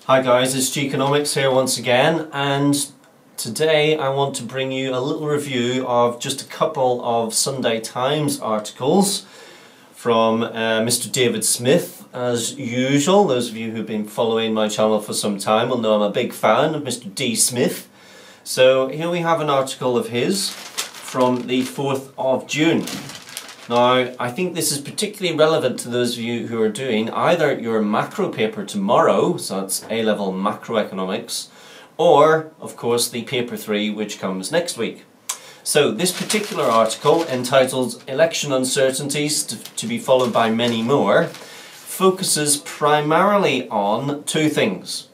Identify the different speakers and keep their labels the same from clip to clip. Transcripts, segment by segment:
Speaker 1: Hi guys, it's Geekonomics here once again, and today I want to bring you a little review of just a couple of Sunday Times articles from Mr. David Smith. As usual, those of you who've been following my channel for some time will know I'm a big fan of Mr. D. Smith. So here we have an article of his from the 4th of June. Now, I think this is particularly relevant to those of you who are doing either your macro paper tomorrow, so that's A-level macroeconomics, or, of course, the paper 3, which comes next week. So, this particular article, entitled Election Uncertainties to be followed by many more, focuses primarily on two things.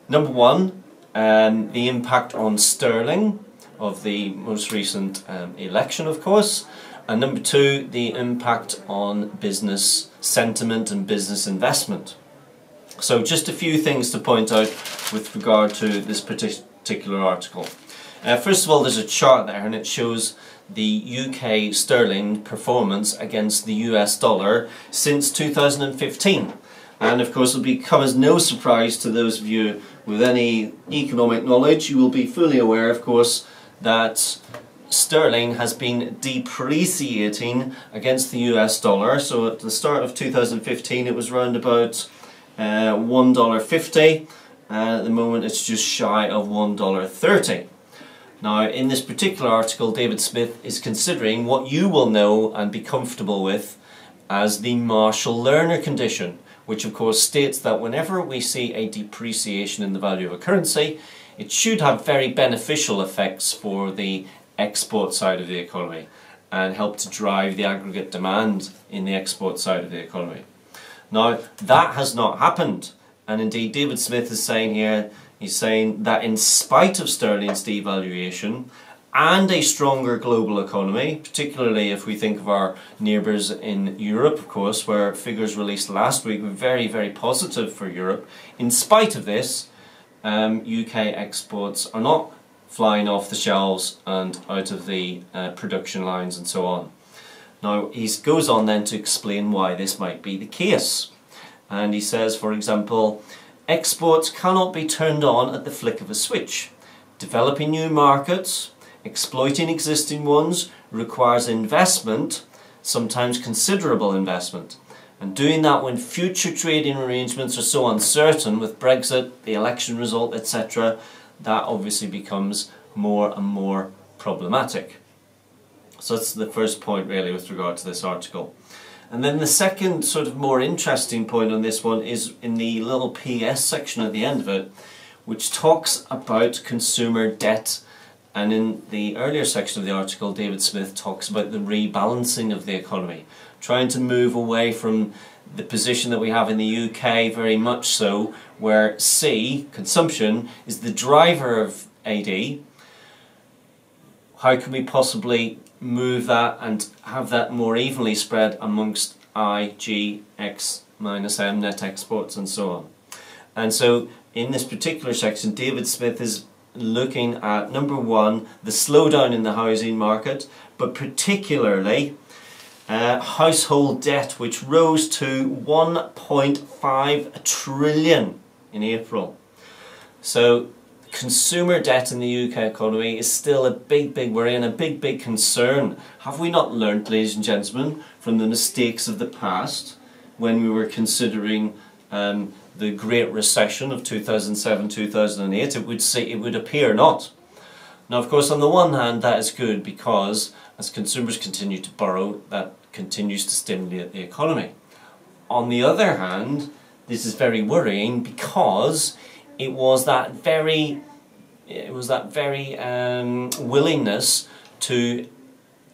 Speaker 1: Number one, the impact on sterling of the most recent election, of course. And number two, the impact on business sentiment and business investment. So just a few things to point out with regard to this particular article. First of all, there's a chart there and it shows the UK sterling performance against the US dollar since 2015. And of course, it'll become as no surprise to those of you with any economic knowledge. You will be fully aware, of course, that sterling has been depreciating against the US dollar. So at the start of 2015 it was around about $1.50, and at the moment it's just shy of $1.30. Now, in this particular article, David Smith is considering what you will know and be comfortable with as the Marshall-Lerner condition, which of course states that whenever we see a depreciation in the value of a currency, it should have very beneficial effects for the export side of the economy and help to drive the aggregate demand in the export side of the economy. Now, that has not happened, and indeed David Smith is saying here, he's saying that in spite of sterling's devaluation and a stronger global economy, particularly if we think of our neighbours in Europe, of course, where figures released last week were very, very positive for Europe, in spite of this, UK exports are not flying off the shelves and out of the production lines and so on. Now, he goes on then to explain why this might be the case. And he says, for example, exports cannot be turned on at the flick of a switch. Developing new markets, exploiting existing ones, requires investment, sometimes considerable investment. And doing that when future trading arrangements are so uncertain with Brexit, the election result, etc., that obviously becomes more and more problematic. So that's the first point really with regard to this article. And then the second sort of more interesting point on this one is in the little PS section at the end of it, which talks about consumer debt. And in the earlier section of the article, David Smith talks about the rebalancing of the economy, trying to move away from the position that we have in the UK, very much so, where C, consumption, is the driver of AD. How can we possibly move that and have that more evenly spread amongst I, G, X minus M, net exports and so on? And so in this particular section, David Smith is looking at, number one, the slowdown in the housing market, but particularly household debt, which rose to 1.5 trillion in April. So consumer debt in the UK economy is still a big worry and a big concern. Have we not learnt, ladies and gentlemen, from the mistakes of the past when we were considering the Great Recession of 2007-2008? It would appear not. Now, of course, on the one hand, that is good because as consumers continue to borrow, that continues to stimulate the economy. On the other hand, this is very worrying because it was that very willingness to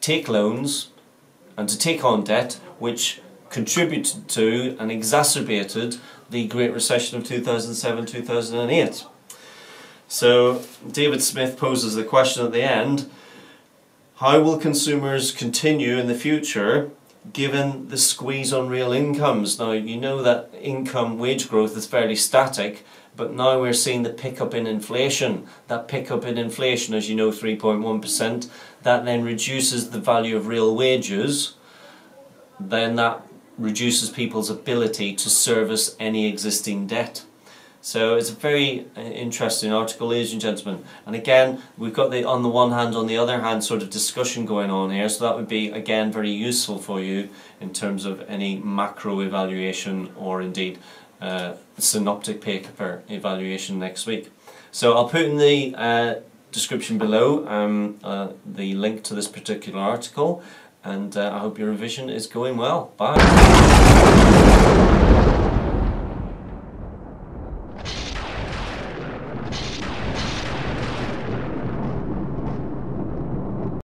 Speaker 1: take loans and to take on debt which contributed to and exacerbated the Great Recession of 2007-2008. So David Smith poses the question at the end: how will consumers continue in the future given the squeeze on real incomes? Now, you know that wage growth is fairly static, but now we're seeing the pickup in inflation. That pickup in inflation, as you know, 3.1%, that then reduces the value of real wages. Then that reduces people's ability to service any existing debt. So it's a very interesting article, ladies and gentlemen. And again, we've got the on the one hand, on the other hand sort of discussion going on here. So that would be, again, very useful for you in terms of any macro evaluation or indeed synoptic paper evaluation next week. So I'll put in the description below the link to this particular article, and I hope your revision is going well. Bye.